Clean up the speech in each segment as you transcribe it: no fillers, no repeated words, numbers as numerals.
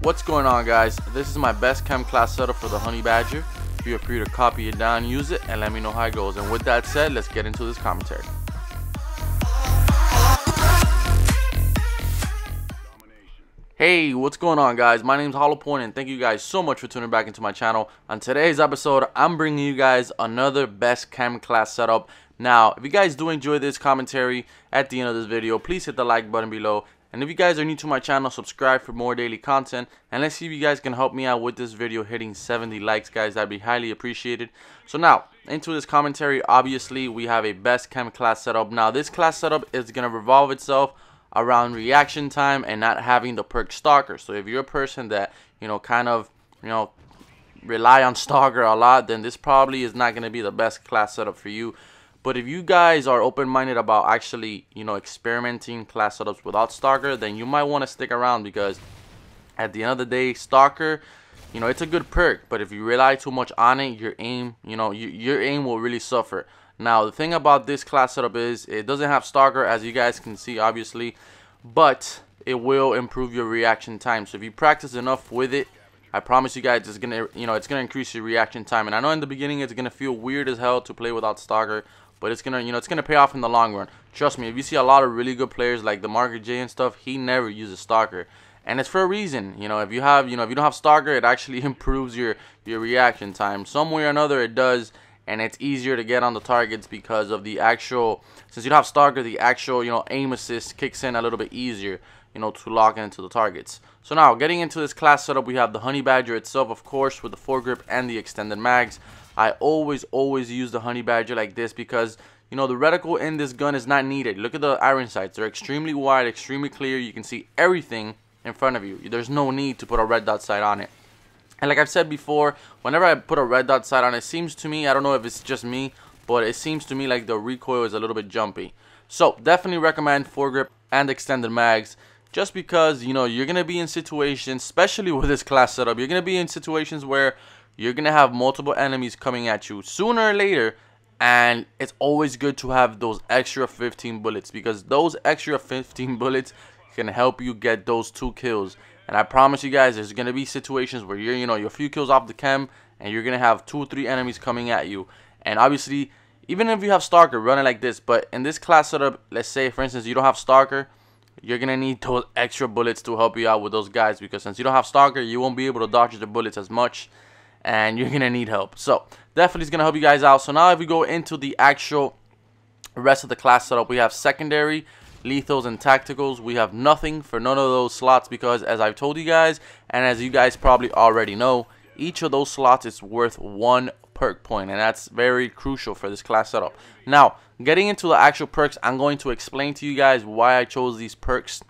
What's going on, guys? This is my best chem class setup for the Honey Badger. Feel free to copy it down, use it, and let me know how it goes. And with that said, let's get into this commentary. Hey, what's going on, guys? My name is HollowPoiint, and thank you guys so much for tuning back into my channel. On today's episode, I'm bringing you guys another best chem class setup. Now, if you guys do enjoy this commentary at the end of this video, please hit the like button below. And if you guys are new to my channel, subscribe for more daily content. And let's see if you guys can help me out with this video hitting 70 likes, guys. That'd be highly appreciated. So now, into this commentary, obviously, we have a best chem class setup. Now, this class setup is going to revolve itself around reaction time and not having the perk Stalker. So if you're a person that, rely on Stalker a lot, then this probably is not going to be the best class setup for you. But if you guys are open-minded about actually, experimenting class setups without Stalker, then you might want to stick around, because at the end of the day, Stalker, it's a good perk, but if you rely too much on it, your aim, your aim will really suffer. Now, the thing about this class setup is it doesn't have Stalker, as you guys can see, obviously, but it will improve your reaction time. So if you practice enough with it, I promise you guys, it's gonna, it's gonna increase your reaction time. And I know in the beginning it's gonna feel weird as hell to play without Stalker, but it's gonna, it's gonna pay off in the long run. Trust me, if you see a lot of really good players like the Market J and stuff, he never uses Stalker, and it's for a reason. If you have, if you don't have Stalker, it actually improves your reaction time. Some way or another, it does, and it's easier to get on the targets because of the actual. Since you don't have Stalker, the actual, aim assist kicks in a little bit easier, to lock into the targets. So now, getting into this class setup, we have the Honey Badger itself, of course, with the foregrip and the extended mags. I always use the Honey Badger like this because, the reticle in this gun is not needed. Look at the iron sights. They're extremely wide, extremely clear. You can see everything in front of you. There's no need to put a red dot sight on it. And like I've said before, whenever I put a red dot sight on it, seems to me, I don't know if it's just me, but it seems to me like the recoil is a little bit jumpy. So definitely recommend foregrip and extended mags, just because, you're going to be in situations, especially with this class setup, you're going to be in situations where you're going to have multiple enemies coming at you sooner or later, and it's always good to have those extra 15 bullets, because those extra 15 bullets can help you get those 2 kills. And I promise you guys, there's going to be situations where you're, you're a few kills off the chem, and you're going to have 2 or 3 enemies coming at you. And obviously, even if you have Stalker, run it like this. But in this class setup, let's say, for instance, you don't have Stalker, you're going to need those extra bullets to help you out with those guys, because since you don't have Stalker, you won't be able to dodge the bullets as much, and you're going to need help. So definitely is going to help you guys out. So now if we go into the actual rest of the class setup, we have secondary, lethals, and tacticals. We have nothing for none of those slots, because as I've told you guys, and as you guys probably already know, each of those slots is worth 1 perk point, and that's very crucial for this class setup. Now, getting into the actual perks, I'm going to explain to you guys why I chose these perks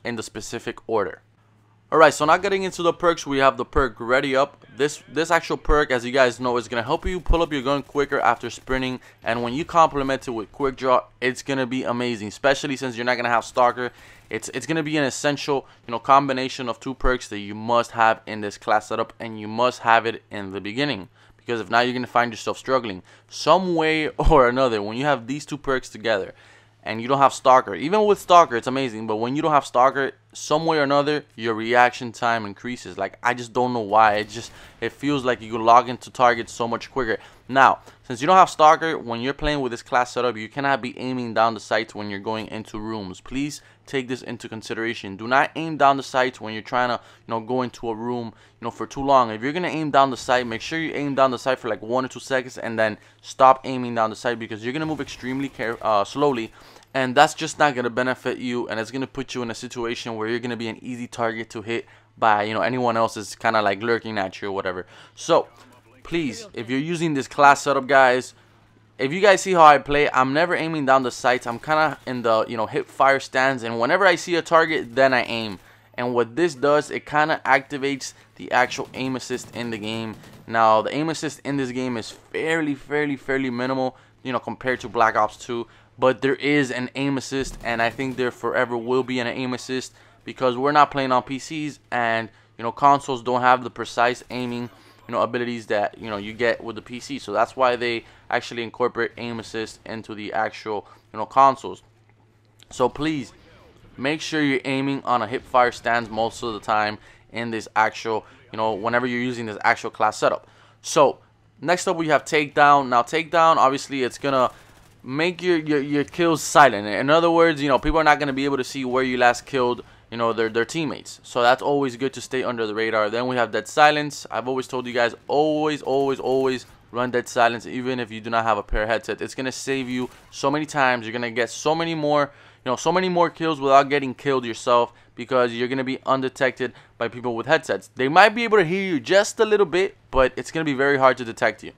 in the specific order. Alright, so now getting into the perks, we have the perk Ready Up. This actual perk, as you guys know, is going to help you pull up your gun quicker after sprinting, and when you complement it with Quick Draw, it's going to be amazing, especially since you're not going to have Stalker. It's going to be an essential, combination of 2 perks that you must have in this class setup, and you must have it in the beginning, because if not, you're going to find yourself struggling some way or another. When you have these 2 perks together and you don't have Stalker, even with Stalker, it's amazing, but when you don't have Stalker, some way or another, your reaction time increases. Like, I just don't know why. It feels like you can log into targets so much quicker. Now, since you don't have Stalker, when you're playing with this class setup, you cannot be aiming down the sights when you're going into rooms. Please take this into consideration. Do not aim down the sights when you're trying to, go into a room, for too long. If you're going to aim down the sight, make sure you aim down the sight for like 1 or 2 seconds, and then stop aiming down the sight, because you're going to move extremely slowly, and that's just not going to benefit you, and it's going to put you in a situation where you're going to be an easy target to hit by, anyone else is kind of like lurking at you or whatever. So please, if you're using this class setup, guys, if you guys see how I play, I'm never aiming down the sights. I'm kind of in the, hip fire stance, and whenever I see a target, then I aim. And what this does, it kind of activates the actual aim assist in the game. Now, the aim assist in this game is fairly minimal, compared to Black Ops 2. But there is an aim assist, and I think there forever will be an aim assist, because we're not playing on PCs, and, consoles don't have the precise aiming, abilities that, you get with the PC. So that's why they actually incorporate aim assist into the actual, consoles. So please, make sure you're aiming on a hip fire stance most of the time. in this actual, whenever you're using this actual class setup. So next up we have takedown. Now takedown, obviously it's gonna make your kills silent. In other words, people are not gonna be able to see where you last killed their teammates. So that's always good to stay under the radar. Then we have dead silence. I've always told you guys, always run dead silence, even if you do not have a pair of headsets. It's gonna save you so many times. You're gonna get so many more kills without getting killed yourself, because you're gonna be undetected by people with headsets. They might be able to hear you just a little bit, but it's gonna be very hard to detect you.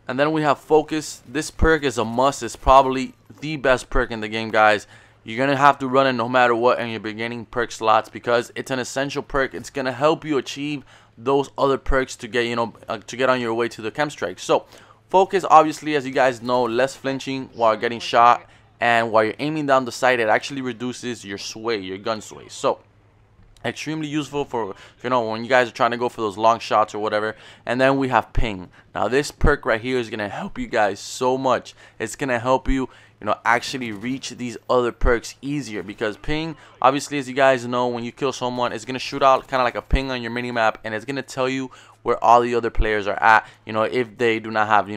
And then we have focus. This perk is a must. It's probably the best perk in the game, guys. You're gonna have to run it no matter what in your beginning perk slots, because it's an essential perk. It's gonna help you achieve those other perks to get to get on your way to the KEM strike. So focus, obviously, as you guys know, less flinching while getting shot, and while you're aiming down the sight, it actually reduces your sway, your gun sway. So extremely useful for when you guys are trying to go for those long shots or whatever. And then we have ping. Now this perk right here is gonna help you guys so much. It's gonna help you actually reach these other perks easier, because ping, obviously, as you guys know, when you kill someone, it's gonna shoot out kind of like a ping on your mini map, and it's gonna tell you where all the other players are at, if they do not have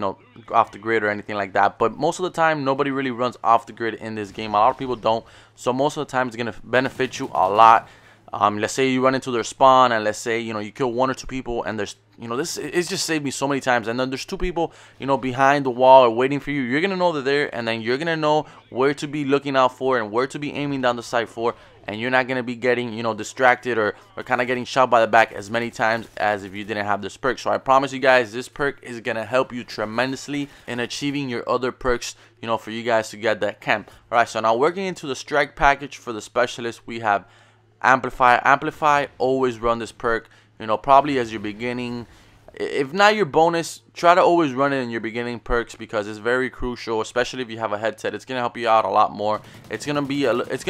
off the grid or anything like that. But most of the time, nobody really runs off the grid in this game. A lot of people don't, so most of the time it's gonna benefit you a lot. Let's say you run into their spawn, and let's say you kill 1 or 2 people, and there's this, it's just saved me so many times, and then there's 2 people behind the wall or waiting for you. You're gonna know they're there, and then you're gonna know where to be looking out for and where to be aiming down the sight for, and you're not gonna be getting distracted or kind of getting shot by the back as many times as if you didn't have this perk. So I promise you guys, this perk is gonna help you tremendously in achieving your other perks for you guys to get that KEM. Alright, so now working into the strike package for the specialist, we have amplify. Always run this perk, probably as your beginning. If not your bonus, try to always run it in your beginning perks, because it's very crucial, especially if you have a headset. It's gonna help you out a lot more. It's gonna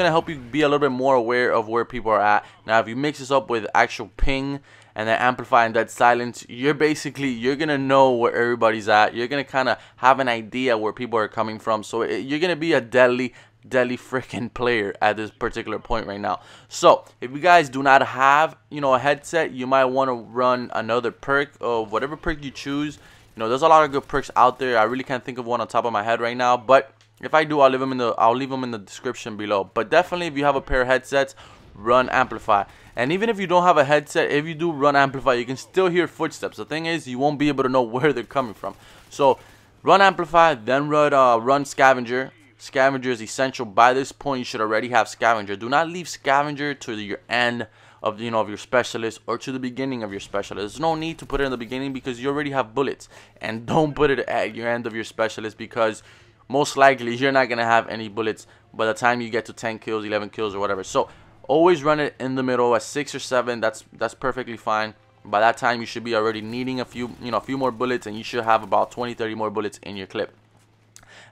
help you be a little bit more aware of where people are at. Now if you mix this up with actual ping and then amplify and dead silence, you're gonna know where everybody's at. You're gonna kind of have an idea where people are coming from. So you're gonna be a deadly freaking player at this particular point right now. So if you guys do not have a headset, you might want to run another perk of whatever perk you choose. There's a lot of good perks out there. I really can't think of one on top of my head right now, but if I do, I'll leave them in the description below. But definitely, if you have a pair of headsets, run amplify. And even if you don't have a headset, if you do run amplify, you can still hear footsteps. The thing is, you won't be able to know where they're coming from. So run amplify, then run scavenger. Scavenger is essential. By this point, you should already have scavenger. Do not leave scavenger to your end of of your specialist, or to the beginning of your specialist. There's no need to put it in the beginning, because you already have bullets. And don't put it at your end of your specialist, because most likely you're not gonna have any bullets by the time you get to 10 kills, 11 kills, or whatever. So always run it in the middle at 6 or 7. That's perfectly fine. By that time, you should be already needing a few more bullets, and you should have about 20-30 more bullets in your clip.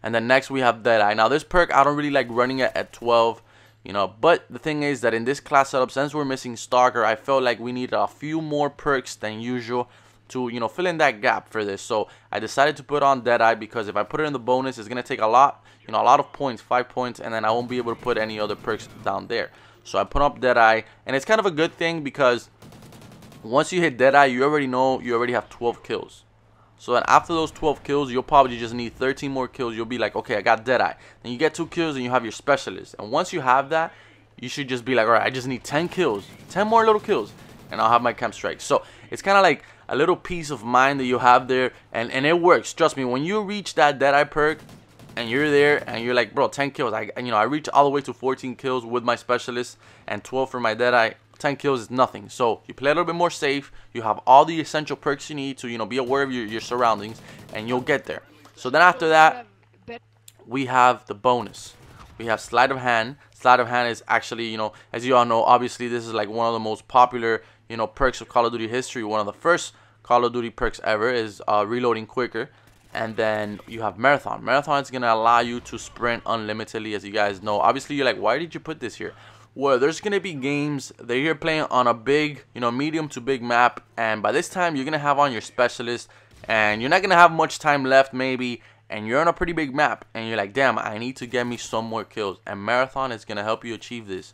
And then next we have Deadeye. Now this perk, I don't really like running it at 12, but the thing is that in this class setup, since we're missing Stalker, I felt like we needed a few more perks than usual to fill in that gap for this. So I decided to put on Deadeye, because if I put it in the bonus, it's gonna take a lot of points, 5 points, and then I won't be able to put any other perks down there. So I put up Deadeye, and it's kind of a good thing, because once you hit Deadeye, you already know you already have 12 kills. So then after those 12 kills, you'll probably just need 13 more kills. You'll be like, okay, I got Deadeye. Then you get 2 kills, and you have your specialist. And once you have that, you should just be like, all right, I just need 10 kills, 10 more little kills, and I'll have my KEM strike. So it's kind of like a little peace of mind that you have there, and it works. Trust me, when you reach that Deadeye perk, and you're there, and you're like, bro, 10 kills. I reached all the way to 14 kills with my specialist, and 12 for my Deadeye. 10 kills is nothing. So you play a little bit more safe. You have all the essential perks you need to be aware of your surroundings, and you'll get there. So then after that, we have the bonus. We have sleight of hand. Sleight of hand is actually, as you all know, obviously this is like one of the most popular perks of Call of Duty history. One of the first Call of Duty perks ever is reloading quicker. And then you have marathon. Marathon is going to allow you to sprint unlimitedly, as you guys know. Obviously you're like, why did you put this here? Well, there's going to be games that you're playing on a big, medium to big map, and by this time you're going to have on your specialist, and you're not going to have much time left maybe, and you're on a pretty big map, and you're like, damn, I need to get me some more kills, and marathon is going to help you achieve this.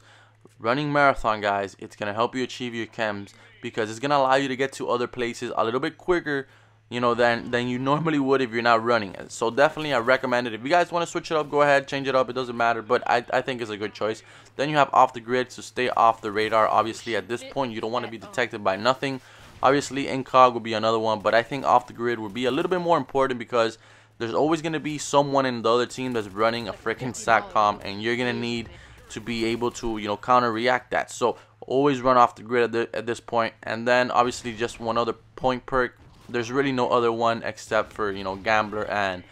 running marathon, guys, it's gonna help you achieve your KEMs because it's gonna allow you to get to other places a little bit quicker, you know, than you normally would if you're not running it. So definitely I recommend it. If you guys want to switch it up, go ahead, change it up, it doesn't matter, but I think it's a good choice. Then you have off the grid to stay off the radar. Obviously at this point you don't want to be detected by nothing. Obviously incog would be another one, but I think off the grid would be a little bit more important because there's always going to be someone in the other team that's running a freaking SATCOM, and you're going to need to be able to, you know, counter react that. So always run off the grid at this point. And then obviously just one other point perk. There's really no other one except for, you know, gambler, and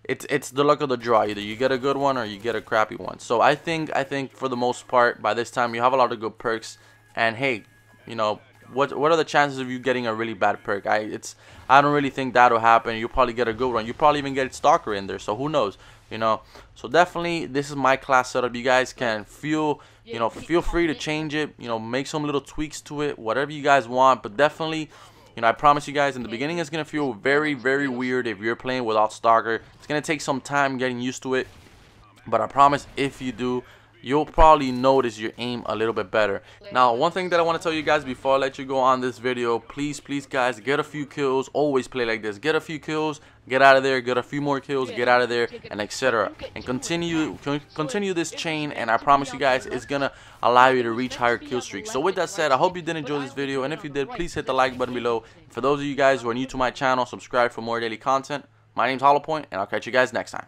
it's the luck of the draw. Either you get a good one or you get a crappy one. So I think for the most part by this time you have a lot of good perks. And hey, you know, what are the chances of you getting a really bad perk? I don't really think that'll happen. You'll probably get a good one. You probably even get stalker in there, so who knows, you know. So definitely this is my class setup. You guys can feel free to change it, you know, make some little tweaks to it, whatever you guys want. But definitely, you know, I promise you guys in the beginning it's gonna feel very, very weird if you're playing without stalker. It's gonna take some time getting used to it, but I promise if you do, you'll probably notice your aim a little bit better. Now, one thing that I want to tell you guys before I let you go on this video, please guys, get a few kills. Always play like this. Get a few kills, get out of there, get a few more kills, get out of there, and etc. And continue this chain, and I promise you guys it's gonna allow you to reach higher kill streaks. So with that said, I hope you did enjoy this video, and if you did, please hit the like button below. For those of you guys who are new to my channel, subscribe for more daily content. My name's HollowPoiint, and I'll catch you guys next time.